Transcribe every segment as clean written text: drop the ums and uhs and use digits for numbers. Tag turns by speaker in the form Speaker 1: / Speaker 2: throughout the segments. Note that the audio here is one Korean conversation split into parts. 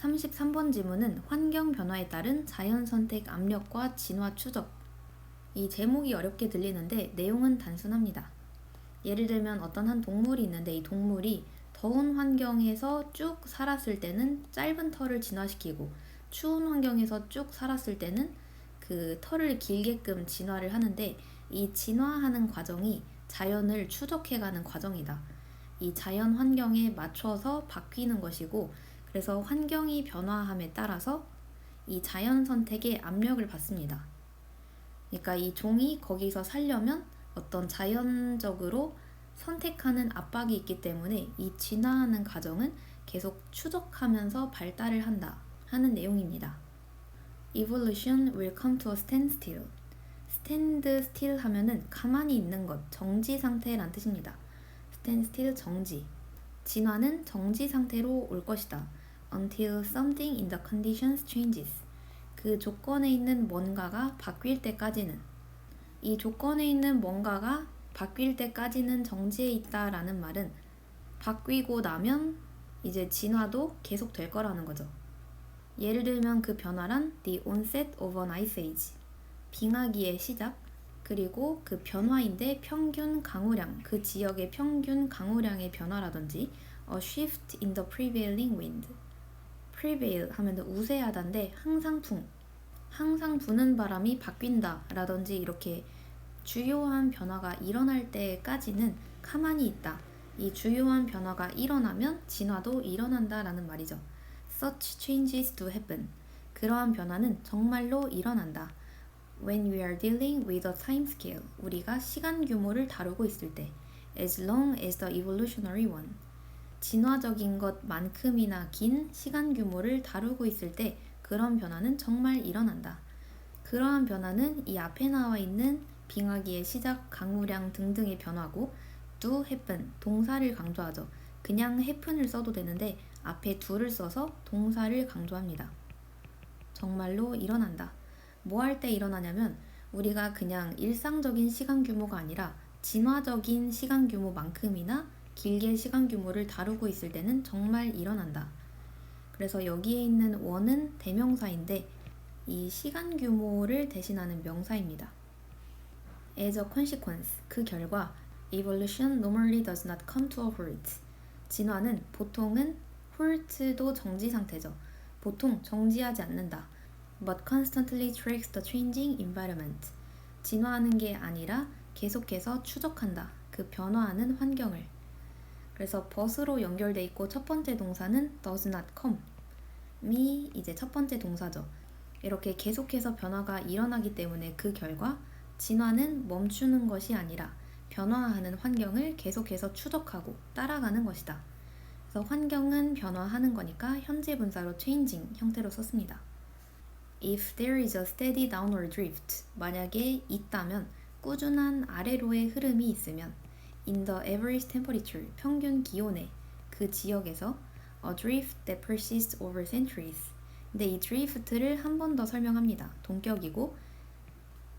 Speaker 1: 33번 지문은 환경 변화에 따른 자연 선택 압력과 진화 추적. 이 제목이 어렵게 들리는데 내용은 단순합니다. 예를 들면 어떤 한 동물이 있는데 이 동물이 더운 환경에서 쭉 살았을 때는 짧은 털을 진화시키고 추운 환경에서 쭉 살았을 때는 그 털을 길게끔 진화를 하는데 이 진화하는 과정이 자연을 추적해가는 과정이다. 이 자연 환경에 맞춰서 바뀌는 것이고 그래서 환경이 변화함에 따라서 이 자연 선택에 압력을 받습니다. 그러니까 이 종이 거기서 살려면 어떤 자연적으로 선택하는 압박이 있기 때문에 이 진화하는 과정은 계속 추적하면서 발달을 한다 하는 내용입니다. Evolution will come to a standstill. stand still 하면은 가만히 있는 것, 정지 상태란 뜻입니다. stand still 정지. 진화는 정지 상태로 올 것이다. Until something in the conditions changes. 그 조건에 있는 뭔가가 바뀔 때까지는, 이 조건에 있는 뭔가가 바뀔 때까지는 정지해 있다라는 말은 바뀌고 나면 이제 진화도 계속 될 거라는 거죠. 예를 들면 그 변화란 the onset of an ice age, 빙하기의 시작, 그리고 그 변화인데 평균 강우량, 그 지역의 평균 강우량의 변화라든지 a shift in the prevailing wind. prevail 하면 우세하다인데 항상 부는 바람이 바뀐다 라든지 이렇게 주요한 변화가 일어날 때까지는 가만히 있다. 이 주요한 변화가 일어나면 진화도 일어난다 라는 말이죠. Such changes do happen. 그러한 변화는 정말로 일어난다. When we are dealing with a time scale. 우리가 시간 규모를 다루고 있을 때. As long as the evolutionary one. 진화적인 것만큼이나 긴 시간 규모를 다루고 있을 때 그런 변화는 정말 일어난다. 그러한 변화는 이 앞에 나와 있는 빙하기의 시작, 강우량 등등의 변화고 do happen, 동사를 강조하죠. 그냥 happen을 써도 되는데 앞에 do를 써서 동사를 강조합니다. 정말로 일어난다. 뭐 할 때 일어나냐면 우리가 그냥 일상적인 시간 규모가 아니라 진화적인 시간 규모만큼이나 길게 시간 규모를 다루고 있을 때는 정말 일어난다. 그래서 여기에 있는 원은 대명사인데 이 시간 규모를 대신하는 명사입니다. As a consequence, 그 결과 evolution normally does not come to a halt. 진화는 보통은 halt도 정지 상태죠. 보통 정지하지 않는다. But constantly tracks the changing environment. 진화하는 게 아니라 계속해서 추적한다. 그 변화하는 환경을. 그래서 but으로 연결돼 있고 첫 번째 동사는 does not come. 미 이제 첫 번째 동사죠. 이렇게 계속해서 변화가 일어나기 때문에 그 결과 진화는 멈추는 것이 아니라 변화하는 환경을 계속해서 추적하고 따라가는 것이다. 그래서 환경은 변화하는 거니까 현재 분사로 changing 형태로 썼습니다. If there is a steady downward drift, 만약에 있다면 꾸준한 아래로의 흐름이 있으면 in the average temperature, 평균 기온에 그 지역에서 a drift that persists over centuries. 근데 이 drift를 한 번 더 설명합니다. 동격이고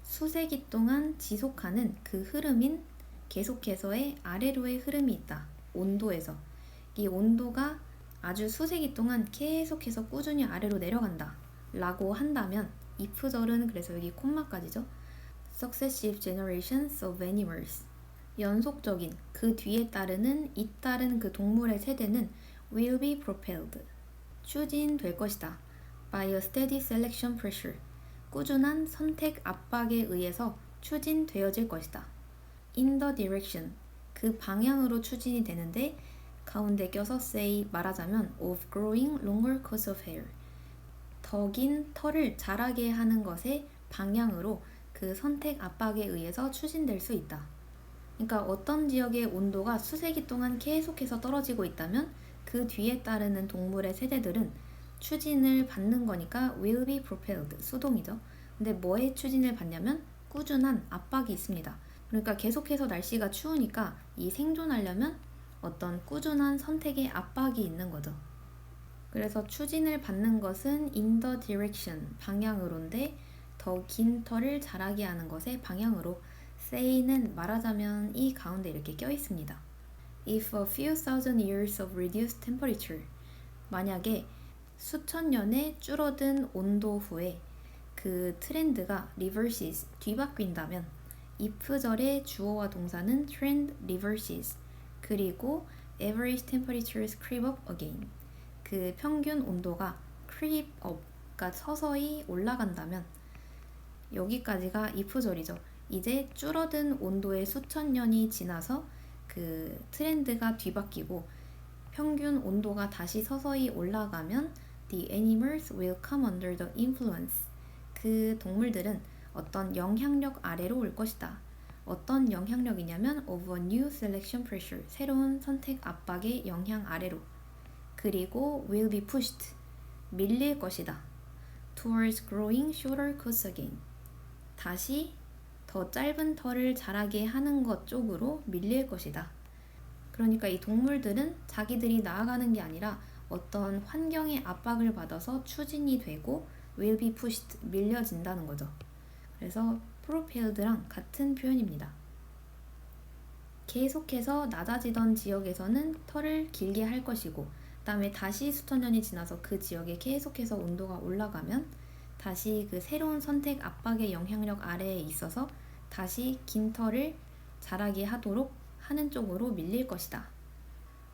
Speaker 1: 수세기 동안 지속하는 그 흐름인 계속해서의 아래로의 흐름이 있다. 온도에서. 이 온도가 아주 수세기 동안 계속해서 꾸준히 아래로 내려간다. 라고 한다면 if절은 그래서 여기 콤마까지죠. Successive generations of animals. 연속적인 그 뒤에 따르는 잇따른 그 동물의 세대는 will be propelled. 추진될 것이다. by a steady selection pressure. 꾸준한 선택 압박에 의해서 추진되어질 것이다. in the direction. 그 방향으로 추진이 되는데 가운데 껴서 say 말하자면 of growing longer coats of hair. 더 긴 털을 자라게 하는 것의 방향으로 그 선택 압박에 의해서 추진될 수 있다. 그러니까 어떤 지역의 온도가 수세기 동안 계속해서 떨어지고 있다면 그 뒤에 따르는 동물의 세대들은 추진을 받는 거니까 will be propelled, 수동이죠. 근데 뭐에 추진을 받냐면 꾸준한 압박이 있습니다. 그러니까 계속해서 날씨가 추우니까 이 생존하려면 어떤 꾸준한 선택의 압박이 있는 거죠. 그래서 추진을 받는 것은 in the direction, 방향으로인데 더 긴 털을 자라게 하는 것의 방향으로 say는 말하자면 이 가운데 이렇게 껴 있습니다. If a few thousand years of reduced temperature, 만약에 수천 년의 줄어든 온도 후에 그 트렌드가 reverses, 뒤바뀐다면 if절의 주어와 동사는 trend reverses, 그리고 average temperatures creep up again, 그 평균 온도가 creep up, 그러니까 서서히 올라간다면, 여기까지가 if절이죠. 이제 줄어든 온도의 수천 년이 지나서 그 트렌드가 뒤바뀌고 평균 온도가 다시 서서히 올라가면 the animals will come under the influence, 그 동물들은 어떤 영향력 아래로 올 것이다. 어떤 영향력이냐면 of a new selection pressure, 새로운 선택 압박의 영향 아래로. 그리고 will be pushed, 밀릴 것이다. towards growing shorter coats again, 다시 더 짧은 털을 자라게 하는 것 쪽으로 밀릴 것이다. 그러니까 이 동물들은 자기들이 나아가는 게 아니라 어떤 환경의 압박을 받아서 추진이 되고 will be pushed, 밀려진다는 거죠. 그래서 propelled랑 같은 표현입니다. 계속해서 낮아지던 지역에서는 털을 길게 할 것이고, 그다음에 다시 수천 년이 지나서 그 지역에 계속해서 온도가 올라가면 다시 그 새로운 선택 압박의 영향력 아래에 있어서 다시 긴 털을 자라게 하도록 하는 쪽으로 밀릴 것이다.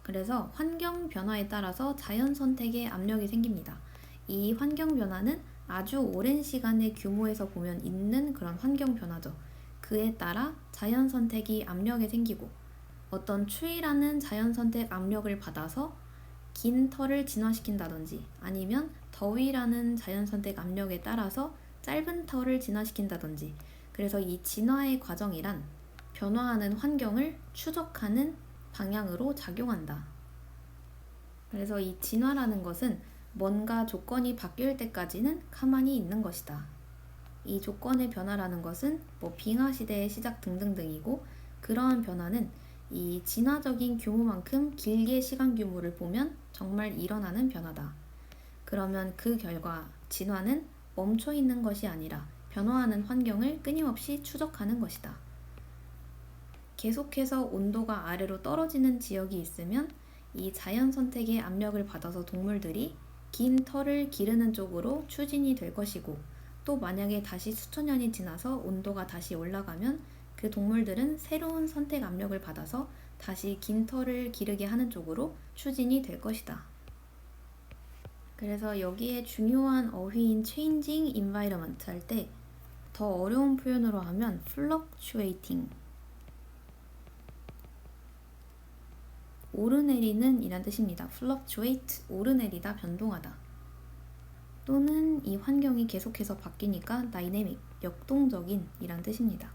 Speaker 1: 그래서 환경 변화에 따라서 자연 선택의 압력이 생깁니다. 이 환경 변화는 아주 오랜 시간의 규모에서 보면 있는 그런 환경 변화죠. 그에 따라 자연 선택이 압력이 생기고, 어떤 추위라는 자연 선택 압력을 받아서 긴 털을 진화시킨다든지, 아니면 더위라는 자연 선택 압력에 따라서 짧은 털을 진화시킨다든지, 그래서 이 진화의 과정이란 변화하는 환경을 추적하는 방향으로 작용한다. 그래서 이 진화라는 것은 뭔가 조건이 바뀔 때까지는 가만히 있는 것이다. 이 조건의 변화라는 것은 빙하 시대의 시작 등등등이고, 그러한 변화는 이 진화적인 규모만큼 길게 시간 규모를 보면 정말 일어나는 변화다. 그러면 그 결과 진화는 멈춰 있는 것이 아니라 변화하는 환경을 끊임없이 추적하는 것이다. 계속해서 온도가 아래로 떨어지는 지역이 있으면 이 자연 선택의 압력을 받아서 동물들이 긴 털을 기르는 쪽으로 추진이 될 것이고, 또 만약에 다시 수천 년이 지나서 온도가 다시 올라가면 그 동물들은 새로운 선택 압력을 받아서 다시 긴 털을 기르게 하는 쪽으로 추진이 될 것이다. 그래서 여기에 중요한 어휘인 changing environment 할 때 더 어려운 표현으로 하면 fluctuating, 오르내리는 이란 뜻입니다. fluctuate, 오르내리다, 변동하다. 또는 이 환경이 계속해서 바뀌니까 dynamic, 역동적인 이란 뜻입니다.